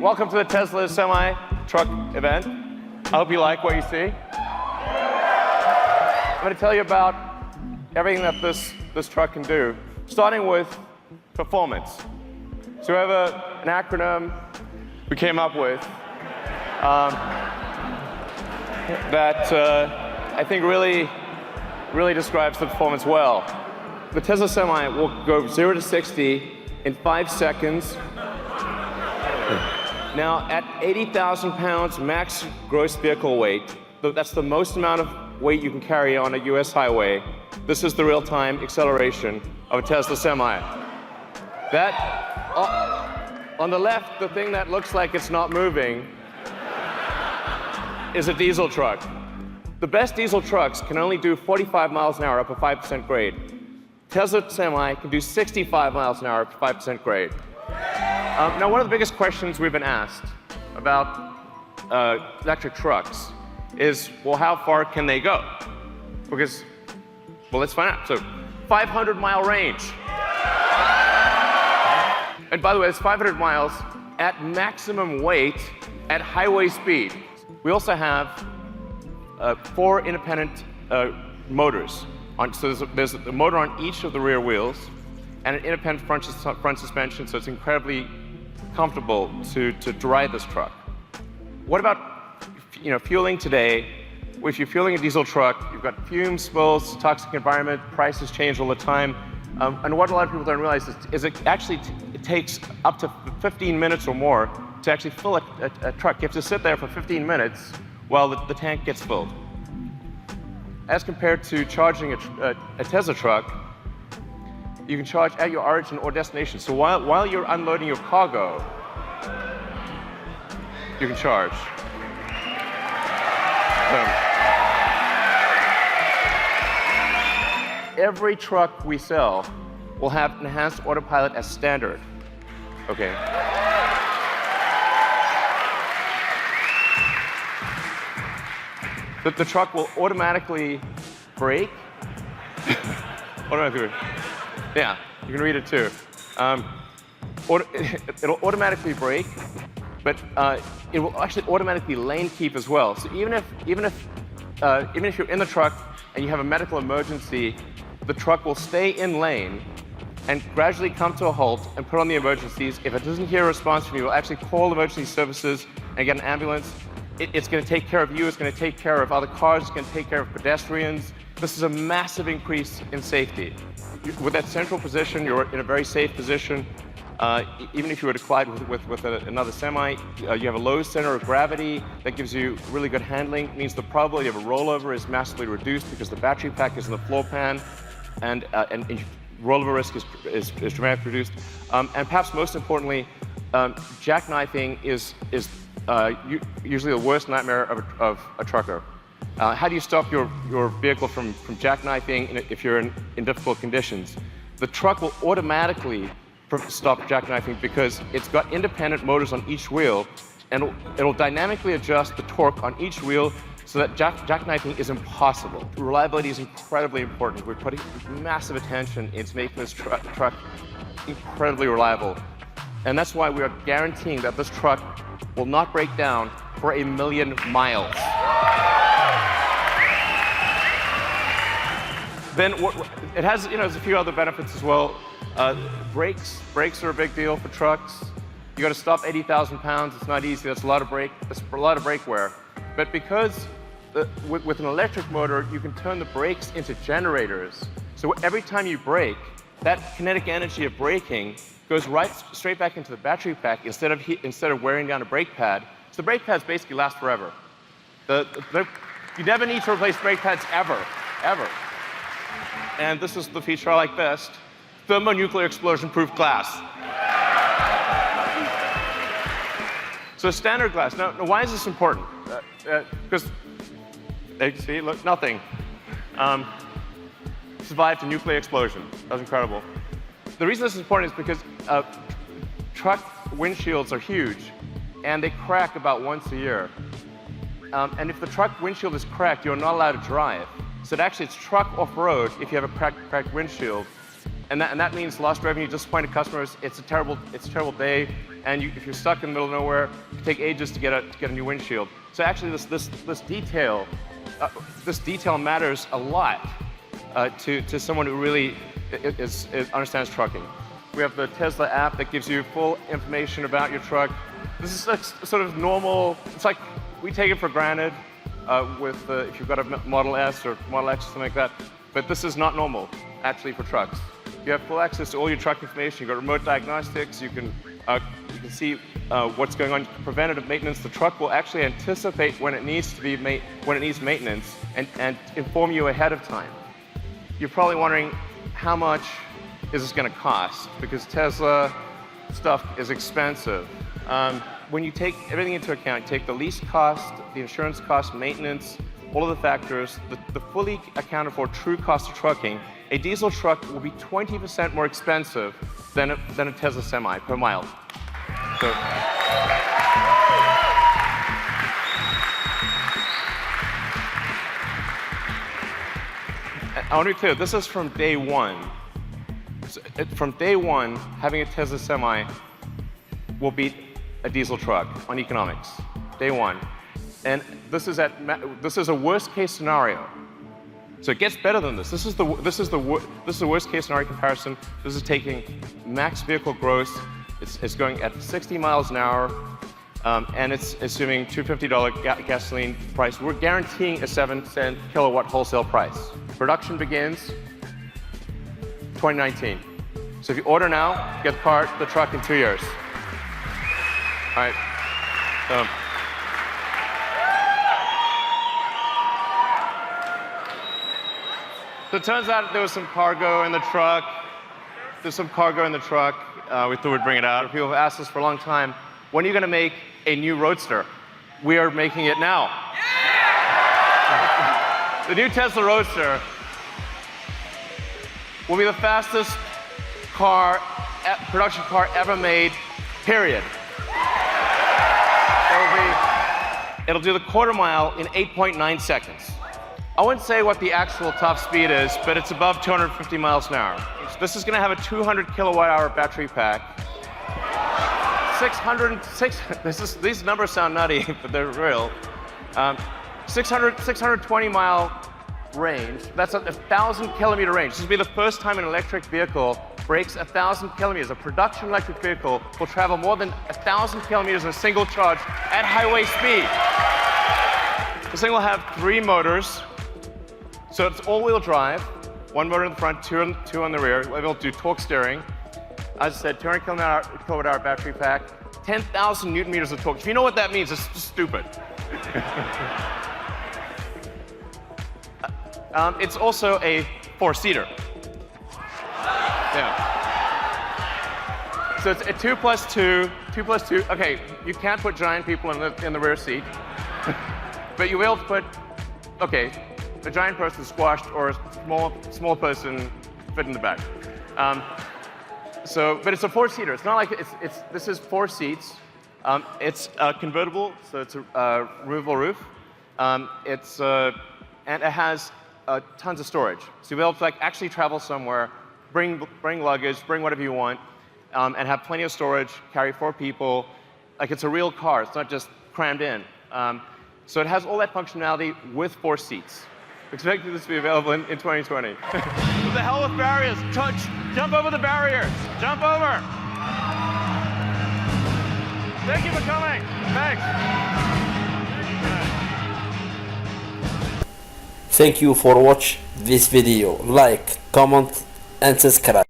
Welcome to the Tesla semi-truck event. I hope you like what you see. I'm going to tell you about everything that this truck can do, starting with performance. So we have an acronym we came up with that I think really describes the performance well. The Tesla Semi will go 0 to 60 in 5 seconds. Now, at 80,000 pounds max gross vehicle weight, that's the most amount of weight you can carry on a US highway. This is the real-time acceleration of a Tesla Semi. That, on the left, the thing that looks like it's not moving is a diesel truck. The best diesel trucks can only do 45 miles an hour up a 5% grade. Tesla Semi can do 65 miles an hour up a 5% grade. Now, one of the biggest questions we've been asked about electric trucks is, well, how far can they go? Because, well, let's find out. So, 500-mile range. And by the way, it's 500 miles at maximum weight at highway speed. We also have 4 independent motors. So there's a motor on each of the rear wheels and an independent front suspension, so it's incredibly comfortable to drive this truck. What about fueling today? If you're fueling a diesel truck, you've got fumes, spills, toxic environment, prices change all the time. And what a lot of people don't realize is it takes up to 15 minutes or more to actually fill a truck. You have to sit there for 15 minutes while the tank gets filled. As compared to charging a Tesla truck, you can charge at your origin or destination. So while you're unloading your cargo, you can charge. Every truck we sell will have enhanced autopilot as standard. Okay. The truck will automatically brake. Yeah, you can read it too. It'll automatically brake, but it will actually automatically lane keep as well. So even if you're in the truck and you have a medical emergency, the truck will stay in lane and gradually come to a halt and put on the emergencies. If it doesn't hear a response from you, it will actually call emergency services and get an ambulance. It's going to take care of you, it's going to take care of other cars, it's going to take care of pedestrians. This is a massive increase in safety. With that central position, you're in a very safe position. Even if you were to collide with another semi, you have a low center of gravity that gives you really good handling. It means the probability of a rollover is massively reduced because the battery pack is in the floor pan, and rollover risk is dramatically reduced. And perhaps most importantly, jackknifing is usually the worst nightmare of a trucker. How do you stop your vehicle from jackknifing if you're in difficult conditions? The truck will automatically stop jackknifing because it's got independent motors on each wheel, and it'll dynamically adjust the torque on each wheel so that jackknifing is impossible. Reliability is incredibly important. We're putting massive attention into making this truck incredibly reliable. And that's why we are guaranteeing that this truck will not break down for 1 million miles. Then it has, there's a few other benefits as well. Brakes are a big deal for trucks. You got to stop 80,000 pounds. It's not easy. That's a lot of brake wear. But because with an electric motor, you can turn the brakes into generators. So every time you brake, that kinetic energy of braking goes straight back into the battery pack instead of wearing down a brake pad. So the brake pads basically last forever. You never need to replace brake pads ever. And this is the feature I like best: thermonuclear explosion-proof glass. So standard glass. Now, why is this important? Because, see, look, nothing. Survived a nuclear explosion. That was incredible. The reason this is important is because truck windshields are huge, and they crack about once a year. And if the truck windshield is cracked, you're not allowed to drive. So actually, it's truck off-road if you have a cracked windshield. and that means lost revenue, disappointed customers. It's a terrible day, and if you're stuck in the middle of nowhere, it can take ages to get a new windshield. So actually, this detail matters a lot to someone who really understands trucking. We have the Tesla app that gives you full information about your truck. This is like sort of normal. It's like we take it for granted if you've got a Model S or Model X or something like that. But this is not normal, actually, for trucks. You have full access to all your truck information. You've got remote diagnostics. You can see what's going on. Preventative maintenance. The truck will actually anticipate when it needs maintenance and inform you ahead of time. You're probably wondering, how much is this going to cost? Because Tesla stuff is expensive. When you take everything into account, you take the lease cost, the insurance cost, maintenance, all of the factors, the fully accounted for true cost of trucking, a diesel truck will be 20% more expensive than a Tesla Semi per mile. So, I want to be clear, this is from day one. So, from day one, having a Tesla Semi will beat a diesel truck on economics. Day one. And this is a worst case scenario. So it gets better than this. This is the worst case scenario comparison. This is taking max vehicle gross. It's going at 60 miles an hour, and it's assuming $250 gasoline price. We're guaranteeing a 7-cent kilowatt wholesale price. Production begins 2019. So if you order now, get the truck in 2 years. All right. So it turns out there was some cargo in the truck. There's some cargo in the truck. We thought we'd bring it out. People have asked us for a long time, when are you going to make a new Roadster? We are making it now. Yeah! The new Tesla Roadster will be the fastest production car ever made, period. It'll do the quarter mile in 8.9 seconds. I wouldn't say what the actual top speed is, but it's above 250 miles an hour. This is going to have a 200 kilowatt-hour battery pack. These numbers sound nutty, but they're real. 620 mile range. That's a 1,000-kilometer range. This will be the first time an electric vehicle breaks 1,000 kilometers. A production electric vehicle will travel more than 1,000 kilometers in a single charge at highway speed. This thing will have 3 motors. So it's all-wheel drive, 1 motor in the front, 2 on the rear. We'll be able to do torque steering. As I said, 200 kilowatt-hour battery pack, 10,000 newton meters of torque. If you know what that means, it's just stupid. It's also a 4-seater. Yeah. So it's a 2 plus 2. Okay, you can't put giant people in the rear seat, but you'll be able to put, okay, a giant person squashed or a small person fit in the back. But it's a 4-seater. It's not like this is 4 seats. It's convertible, so it's a removable roof. And it has tons of storage. So you'll be able to actually travel somewhere, bring luggage, bring whatever you want, and have plenty of storage, carry 4 people. Like it's a real car. It's not just crammed in. So it has all that functionality with 4 seats. Expecting this to be available in 2020. What the hell with barriers? Jump over the barriers. Jump over. Thank you for coming. Thanks. Thank you for watching this video. Like, comment and subscribe.